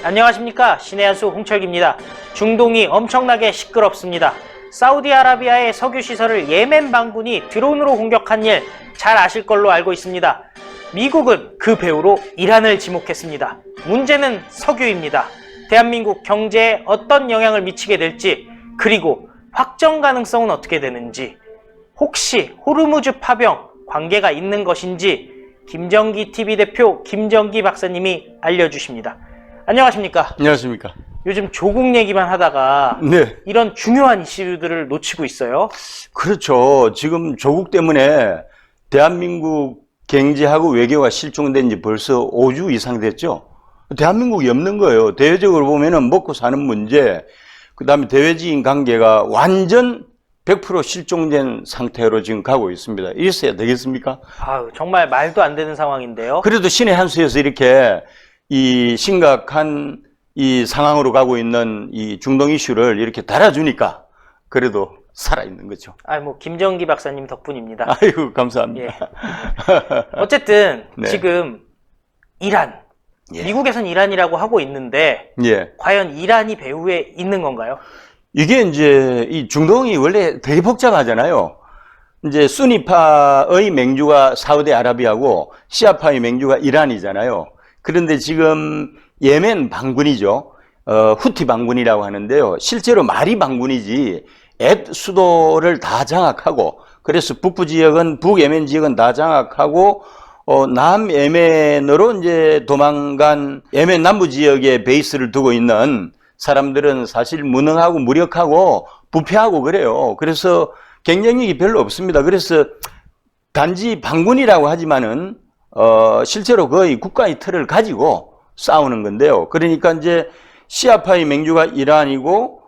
안녕하십니까, 신의 한수 홍철기입니다. 중동이 엄청나게 시끄럽습니다. 사우디아라비아의 석유시설을 예멘 반군이 드론으로 공격한 일 잘 아실 걸로 알고 있습니다. 미국은 그 배후로 이란을 지목했습니다. 문제는 석유입니다. 대한민국 경제에 어떤 영향을 미치게 될지, 그리고 확정 가능성은 어떻게 되는지, 혹시 호르무즈 파병 관계가 있는 것인지 김정기 TV 대표 김정기 박사님이 알려주십니다. 안녕하십니까? 안녕하십니까? 요즘 조국 얘기만 하다가 네. 이런 중요한 이슈들을 놓치고 있어요. 그렇죠. 지금 조국 때문에 대한민국 경제하고 외교가 실종된 지 벌써 5주 이상 됐죠. 대한민국이 없는 거예요. 대외적으로 보면은 먹고 사는 문제, 그 다음에 대외적인 관계가 완전 100% 실종된 상태로 지금 가고 있습니다. 이랬어야 되겠습니까? 아유, 정말 말도 안 되는 상황인데요. 그래도 신의 한 수에서 이렇게 이 심각한 이 상황으로 가고 있는 이 중동 이슈를 이렇게 달아주니까 그래도 살아있는 거죠. 뭐 김정기 박사님 덕분입니다. 아이고, 감사합니다. 예. 어쨌든 네. 지금 이란, 예. 미국에선 이란이라고 하고 있는데 예. 과연 이란이 배후에 있는 건가요? 이게 이제 이 중동이 원래 되게 복잡하잖아요. 이제 수니파의 맹주가 사우디아라비아고 시아파의 맹주가 이란이잖아요. 그런데 지금 예멘 반군이죠. 후티 반군이라고 하는데요. 실제로 마리 반군이지 앳 수도를 다 장악하고, 그래서 북부 지역은, 북예멘 지역은 다 장악하고, 남예멘으로 이제 도망간 예멘 남부 지역에 베이스를 두고 있는 사람들은 사실 무능하고 무력하고 부패하고 그래요. 그래서 경쟁력이 별로 없습니다. 그래서 단지 반군이라고 하지만은 실제로 거의 국가의 틀을 가지고 싸우는 건데요. 그러니까 이제 시아파의 맹주가 이란이고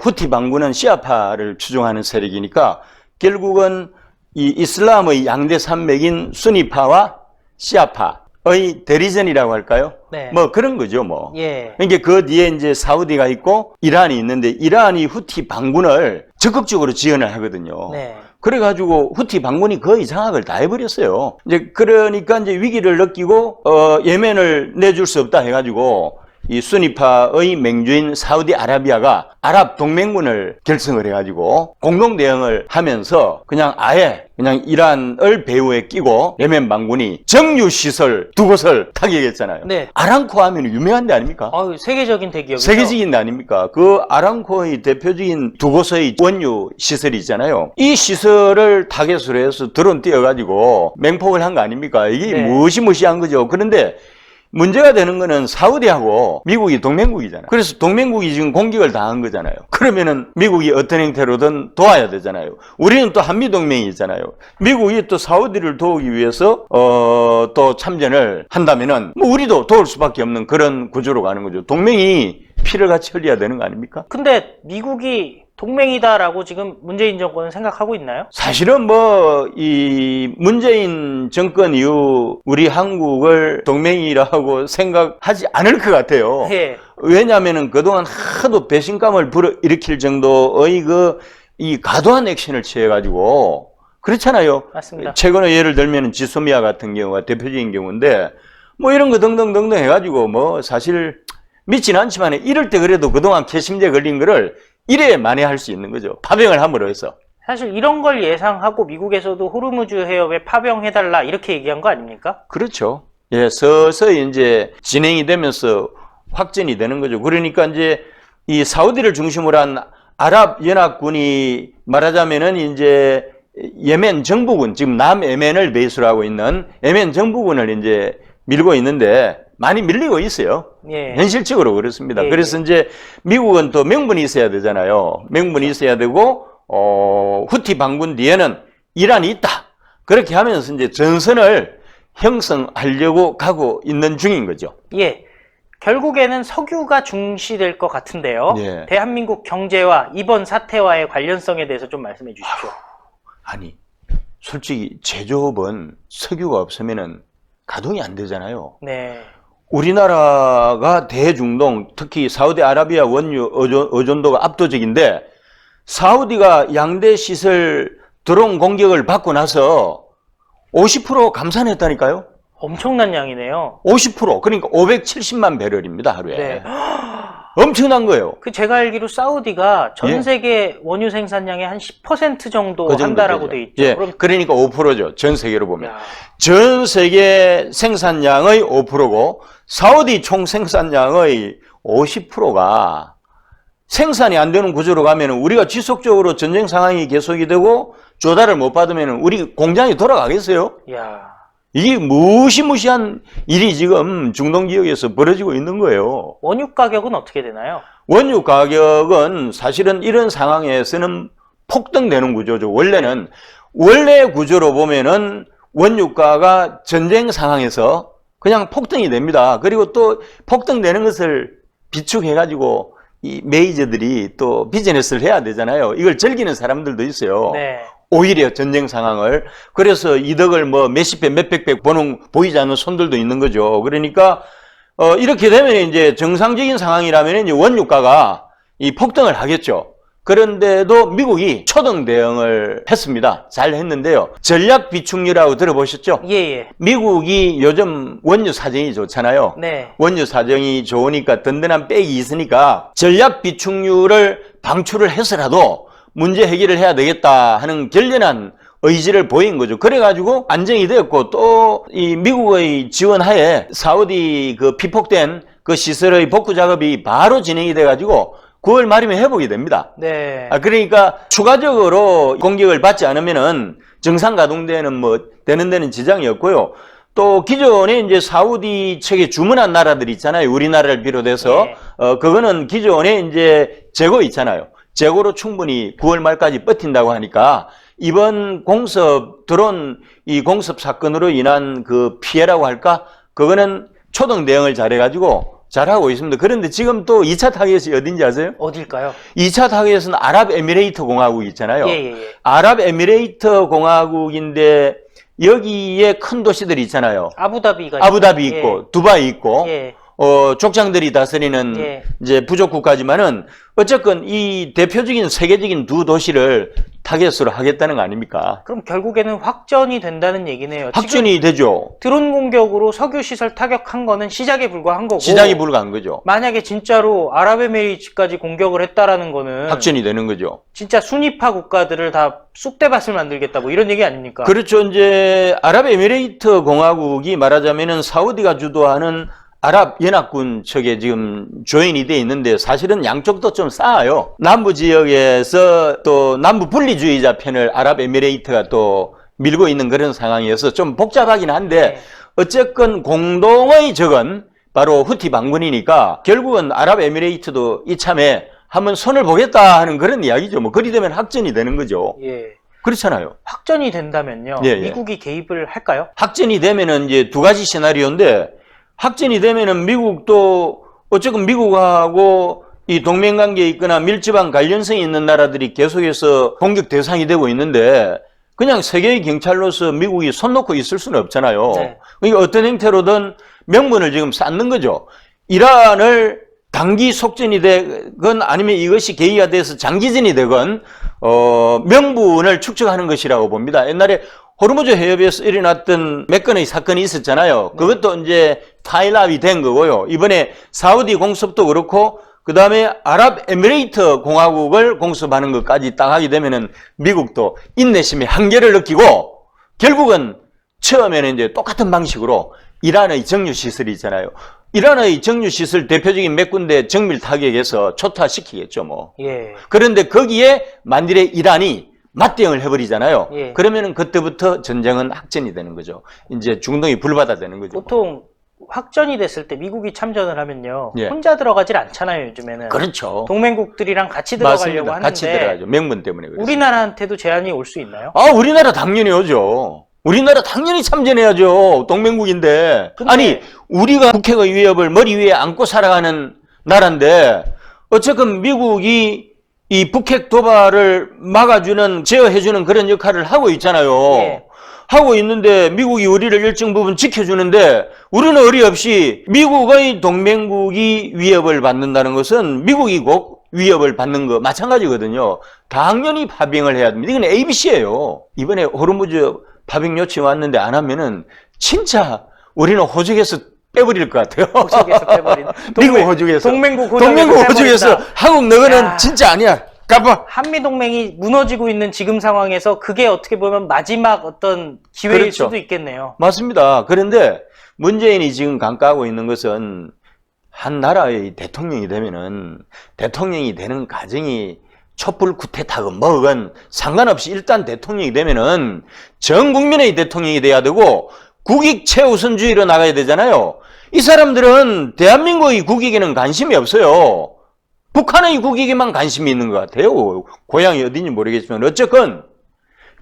후티 반군은 시아파를 추종하는 세력이니까 결국은 이 이슬람의 양대 산맥인 수니파와 시아파의 대리전이라고 할까요? 네. 뭐 그런 거죠, 뭐. 예. 그러니까 그 뒤에 이제 사우디가 있고 이란이 있는데 이란이 후티 반군을 적극적으로 지원을 하거든요. 네. 그래가지고 후티 반군이 거의 장악을 다 해버렸어요. 이제 그러니까 이제 위기를 느끼고 예멘을 내줄 수 없다 해가지고 이 수니파의 맹주인 사우디아라비아가 아랍 동맹군을 결성을 해가지고 공동 대응을 하면서 그냥 아예 그냥 이란을 배후에 끼고 예멘 반군이 정유시설 두 곳을 타격했잖아요. 네. 아람코 하면 유명한 데 아닙니까? 세계적인 대기업이죠. 세계적인 데 아닙니까? 그 아람코의 대표적인 두 곳의 원유 시설이 있잖아요. 이 시설을 타겟으로 해서 드론 띄워가지고 맹폭을 한 거 아닙니까? 이게 네. 무시무시한 거죠. 그런데 문제가 되는 거는 사우디하고 미국이 동맹국이잖아요. 그래서 동맹국이 지금 공격을 당한 거잖아요. 그러면은 미국이 어떤 형태로든 도와야 되잖아요. 우리는 또 한미동맹이 있잖아요. 미국이 또 사우디를 도우기 위해서 또 참전을 한다면은 뭐 우리도 도울 수밖에 없는 그런 구조로 가는 거죠. 동맹이 피를 같이 흘려야 되는 거 아닙니까? 근데 미국이 동맹이다라고 지금 문재인 정권은 생각하고 있나요? 사실은 뭐 이 문재인 정권 이후 우리 한국을 동맹이라고 생각하지 않을 것 같아요. 예. 왜냐하면은 그동안 하도 배신감을 불어일으킬 정도의 이 과도한 액션을 취해가지고 그렇잖아요. 맞습니다. 최근에 예를 들면 지소미아 같은 경우가 대표적인 경우인데 뭐 이런 거 등등등등 해가지고 뭐 사실 믿지는 않지만 이럴 때 그래도 그동안 캐심제 걸린 거를 이래 만회할 수 있는 거죠. 파병을 함으로 해서. 사실 이런 걸 예상하고 미국에서도 호르무즈 해협에 파병해달라 이렇게 얘기한 거 아닙니까? 그렇죠. 예, 서서히 이제 진행이 되면서 확전이 되는 거죠. 그러니까 이제 이 사우디를 중심으로 한 아랍 연합군이 말하자면은 이제 예멘 정부군, 지금 남예멘을 베이스로 하고 있는 예멘 정부군을 이제 밀고 있는데 많이 밀리고 있어요. 예. 현실적으로 그렇습니다. 예, 그래서 이제 미국은 또 명분이 있어야 되잖아요. 명분이 있어야 되고, 후티 반군 뒤에는 이란이 있다. 그렇게 하면서 이제 전선을 형성하려고 가고 있는 중인 거죠. 예. 결국에는 석유가 중시될 것 같은데요. 예. 대한민국 경제와 이번 사태와의 관련성에 대해서 좀 말씀해 주십시오. 아니, 솔직히 제조업은 석유가 없으면은 가동이 안 되잖아요. 네. 우리나라가 대중동, 특히 사우디아라비아 원유 의존도가 압도적인데 사우디가 양대 시설 드론 공격을 받고 나서 50% 감산했다니까요. 엄청난 양이네요. 50%. 그러니까 570만 배럴입니다, 하루에. 네. 엄청난 거예요. 그 제가 알기로 사우디가 전 예. 세계 원유 생산량의 한 10% 정도 그 정도 한다라고 되죠. 돼 있죠. 예. 그럼 그러니까 5%죠. 전 세계로 보면. 야. 전 세계 생산량의 5%고 사우디 총 생산량의 50%가 생산이 안 되는 구조로 가면 우리가 지속적으로 전쟁 상황이 계속이 되고 조달을 못 받으면 우리 공장이 돌아가겠어요? 야. 이게 무시무시한 일이 지금 중동 지역에서 벌어지고 있는 거예요. 원유 가격은 어떻게 되나요? 원유 가격은 사실은 이런 상황에서는 폭등되는 구조죠. 원래는 원래 구조로 보면은 원유가가 전쟁 상황에서 그냥 폭등이 됩니다. 그리고 또 폭등되는 것을 비축해가지고 이 메이저들이 또 비즈니스를 해야 되잖아요. 이걸 즐기는 사람들도 있어요. 네. 오히려 전쟁 상황을. 그래서 이득을 뭐 몇십 배, 몇백 배 보이지 않는 손들도 있는 거죠. 그러니까, 이렇게 되면 이제 정상적인 상황이라면 이제 원유가가 이 폭등을 하겠죠. 그런데도 미국이 초등 대응을 했습니다. 잘 했는데요. 전략 비축유라고 들어보셨죠? 예, 예. 미국이 요즘 원유 사정이 좋잖아요. 네. 원유 사정이 좋으니까 든든한 백이 있으니까 전략 비축유를 방출을 해서라도 문제 해결을 해야 되겠다 하는 결연한 의지를 보인 거죠. 그래가지고 안정이 되었고 또 이 미국의 지원하에 사우디 그 피폭된 그 시설의 복구 작업이 바로 진행이 돼가지고 9월 말이면 회복이 됩니다. 네. 그러니까 추가적으로 공격을 받지 않으면은 정상 가동되는 뭐 되는 데는 지장이 없고요. 또 기존에 이제 사우디 측에 주문한 나라들 있잖아요. 우리나라를 비롯해서 네. 그거는 기존에 이제 재고 있잖아요. 재고로 충분히 9월 말까지 버틴다고 하니까 이번 공습 드론 이 공습 사건으로 인한 그 피해라고 할까? 그거는 초등 대응을 잘해가지고 잘하고 있습니다. 그런데 지금 또 2차 타겟이 어딘지 아세요? 어딜까요? 2차 타겟은 아랍에미레이트 공화국 있잖아요. 예, 예, 예. 아랍에미레이트 공화국인데 여기에 큰 도시들이 있잖아요. 아부다비가 아부다비 있죠. 있고 두바이 있고 예. 족장들이 다스리는 예. 이제 부족 국가지만은 어쨌건 이 대표적인 세계적인 두 도시를 타겟으로 하겠다는 거 아닙니까? 그럼 결국에는 확전이 된다는 얘기네요. 확전이 되죠. 드론 공격으로 석유 시설 타격한 거는 시작에 불과한 거고. 시작이 불가한 거죠. 만약에 진짜로 아랍에미리트까지 공격을 했다라는 거는 확전이 되는 거죠. 진짜 순위파 국가들을 다 쑥대밭을 만들겠다 뭐 이런 얘기 아닙니까? 그렇죠. 이제 아랍에미레이트 공화국이 말하자면은 사우디가 주도하는 아랍연합군 측에 지금 조인이 돼 있는데 사실은 양쪽도 좀 싸워요. 남부 지역에서 또 남부 분리주의자 편을 아랍에미레이트가 또 밀고 있는 그런 상황이어서 좀 복잡하긴 한데 네. 어쨌건 공동의 적은 바로 후티 반군이니까 결국은 아랍에미레이트도 이참에 한번 손을 보겠다 하는 그런 이야기죠. 뭐 그리 되면 확전이 되는 거죠. 예. 그렇잖아요. 확전이 된다면요. 예, 예. 미국이 개입을 할까요? 확전이 되면은 이제 두 가지 시나리오인데 확전이 되면은 미국도 어쨌든 미국하고 이 동맹관계에 있거나 밀접한 관련성이 있는 나라들이 계속해서 공격 대상이 되고 있는데 그냥 세계의 경찰로서 미국이 손 놓고 있을 수는 없잖아요. 네. 그러니까 어떤 형태로든 명분을 지금 쌓는 거죠. 이란을 단기 속전이 되건 아니면 이것이 계기화돼서 장기전이 되건 명분을 축적하는 것이라고 봅니다. 옛날에 호르무즈 해협에서 일어났던 몇 건의 사건이 있었잖아요. 그것도 이제 파일업이 된 거고요. 이번에 사우디 공습도 그렇고 그 다음에 아랍에미레이트 공화국을 공습하는 것까지 딱 하게 되면은 미국도 인내심의 한계를 느끼고 결국은 처음에는 이제 똑같은 방식으로 이란의 정유시설이 있잖아요. 이란의 정유시설 대표적인 몇 군데 정밀 타격해서 초토화시키겠죠, 뭐. 예. 그런데 거기에 만일에 이란이 맞대응을 해버리잖아요. 예. 그러면은 그때부터 전쟁은 확전이 되는 거죠. 이제 중동이 불바다되는 거죠. 보통 확전이 됐을 때 미국이 참전을 하면요. 예. 혼자 들어가질 않잖아요, 요즘에는. 그렇죠. 동맹국들이랑 같이 들어가려고 맞습니다. 하는데 같이 들어가죠. 명분 때문에 그렇습니다. 우리나라한테도 제한이 올 수 있나요? 우리나라 당연히 오죠. 우리나라 당연히 참전해야죠. 동맹국인데. 근데- 아니, 우리가 북핵의 위협을 머리 위에 안고 살아가는 나라인데 어쨌든 미국이 이 북핵 도발을 막아주는, 제어해주는 그런 역할을 하고 있잖아요. 예. 하고 있는데 미국이 우리를 일정 부분 지켜주는데 우리는 어리없이 미국의 동맹국이 위협을 받는다는 것은 미국이 곧 위협을 받는 거 마찬가지거든요. 당연히 파병을 해야 됩니다. 이건 ABC예요. 이번에 호르무즈 파병 요청 왔는데 안 하면은 진짜 우리는 호적에서 빼버릴 것 같아요. 호적에서 빼버린. 미국 호적에서. 동맹국 호적에서 빼버린다. 한국 너는 야. 진짜 아니야. 가봐. 한미동맹이 무너지고 있는 지금 상황에서 그게 어떻게 보면 마지막 어떤 기회일 그렇죠. 수도 있겠네요. 맞습니다. 그런데 문재인이 지금 강가하고 있는 것은 한 나라의 대통령이 되면은 대통령이 되는 과정이 촛불 쿠데타건 뭐건 상관없이 일단 대통령이 되면은 전 국민의 대통령이 돼야 되고 국익 최우선주의로 나가야 되잖아요. 이 사람들은 대한민국의 국익에는 관심이 없어요. 북한의 국익에만 관심이 있는 것 같아요. 고향이 어딘지 모르겠지만 어쨌건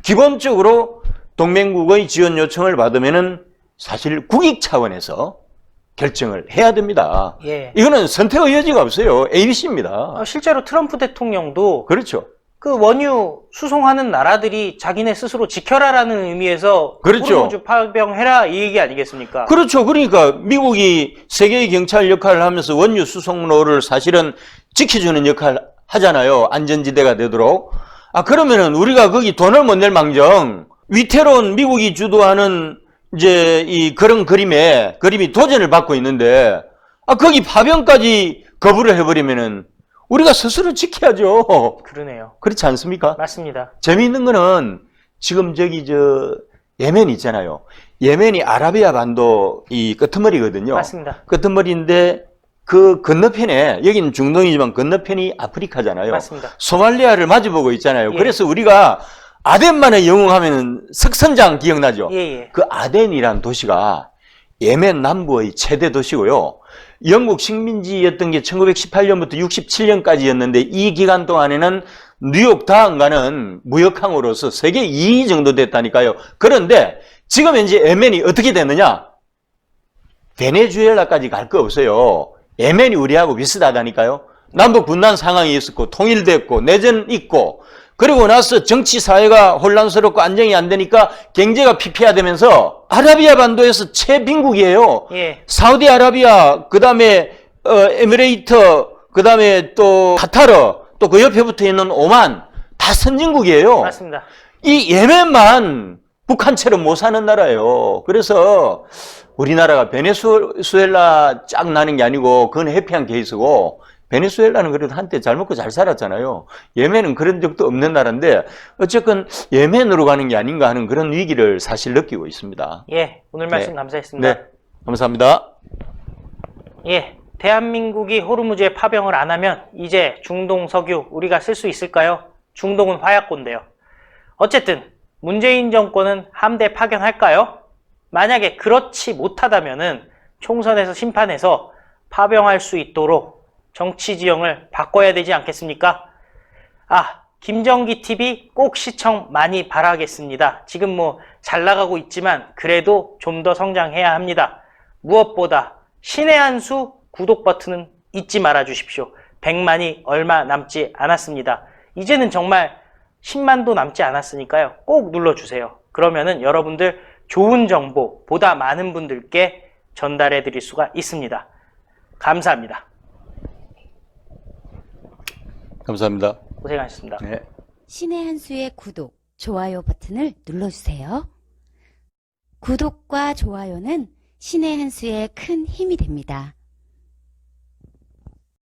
기본적으로 동맹국의 지원 요청을 받으면은 사실 국익 차원에서 결정을 해야 됩니다. 예. 이거는 선택의 여지가 없어요. ABC입니다. 실제로 트럼프 대통령도 그렇죠. 그 원유 수송하는 나라들이 자기네 스스로 지켜라라는 의미에서 그렇죠. 호르무즈 파병해라 이 얘기 아니겠습니까? 그렇죠. 그러니까 미국이 세계의 경찰 역할을 하면서 원유 수송로를 사실은 지켜주는 역할을 하잖아요. 안전지대가 되도록. 그러면은 우리가 거기 돈을 못 낼 망정 위태로운 미국이 주도하는 이제 그런 그림이 도전을 받고 있는데 거기 파병까지 거부를 해버리면은 우리가 스스로 지켜야죠. 그러네요. 그렇지 않습니까? 맞습니다. 재미있는 거는 지금 예멘 있잖아요. 예멘이 아라비아 반도 이 끄트머리거든요. 맞습니다. 끄트머리인데 그 건너편에 여기는 중동이지만 건너편이 아프리카잖아요. 맞습니다. 소말리아를 마주보고 있잖아요. 예. 그래서 우리가 아덴만의 영웅하면은 석선장 기억나죠? 예. 그 아덴이란 도시가 예멘 남부의 최대 도시고요. 영국 식민지였던 게 1918년부터 67년까지였는데 이 기간 동안에는 뉴욕 다음가는 무역항으로서 세계 2위 정도 됐다니까요. 그런데 지금 현재 예멘이 어떻게 됐느냐? 베네수엘라까지 갈 거 없어요. 예멘이 우리하고 비슷하다니까요. 남북 분단 상황이 있었고 통일됐고 내전 있고 그리고 나서 정치 사회가 혼란스럽고 안정이 안 되니까 경제가 피폐화되면서 아라비아 반도에서 최빈국이에요. 예. 사우디아라비아, 그다음에 에미레이트, 그다음에 또 카타르, 또 그 옆에 붙어 있는 오만 다 선진국이에요. 맞습니다. 이 예멘만 북한처럼 못 사는 나라예요. 그래서 우리나라가 베네수엘라 쫙 나는 게 아니고 그건 해피한 케이스고 베네수엘라는 그래도 한때 잘 먹고 잘 살았잖아요. 예멘은 그런 적도 없는 나라인데 어쨌건 예멘으로 가는 게 아닌가 하는 그런 위기를 사실 느끼고 있습니다. 예. 오늘 말씀 네. 감사했습니다. 네, 감사합니다. 예. 대한민국이 호르무즈에 파병을 안 하면 이제 중동 석유 우리가 쓸 수 있을까요? 중동은 화약고인데요. 어쨌든 문재인 정권은 함대 파견할까요? 만약에 그렇지 못하다면은 총선에서 심판해서 파병할 수 있도록 정치 지형을 바꿔야 되지 않겠습니까? 김정기 TV 꼭 시청 많이 바라겠습니다. 지금 잘 나가고 있지만 그래도 좀 더 성장해야 합니다. 무엇보다 신의 한 수 구독 버튼은 잊지 말아 주십시오. 100만이 얼마 남지 않았습니다. 이제는 정말 10만도 남지 않았으니까요. 꼭 눌러주세요. 그러면은 여러분들 좋은 정보 보다 많은 분들께 전달해 드릴 수가 있습니다. 감사합니다. 감사합니다. 고생하셨습니다. 네. 신의 한 수의 구독, 좋아요 버튼을 눌러주세요. 구독과 좋아요는 신의 한 수의 큰 힘이 됩니다.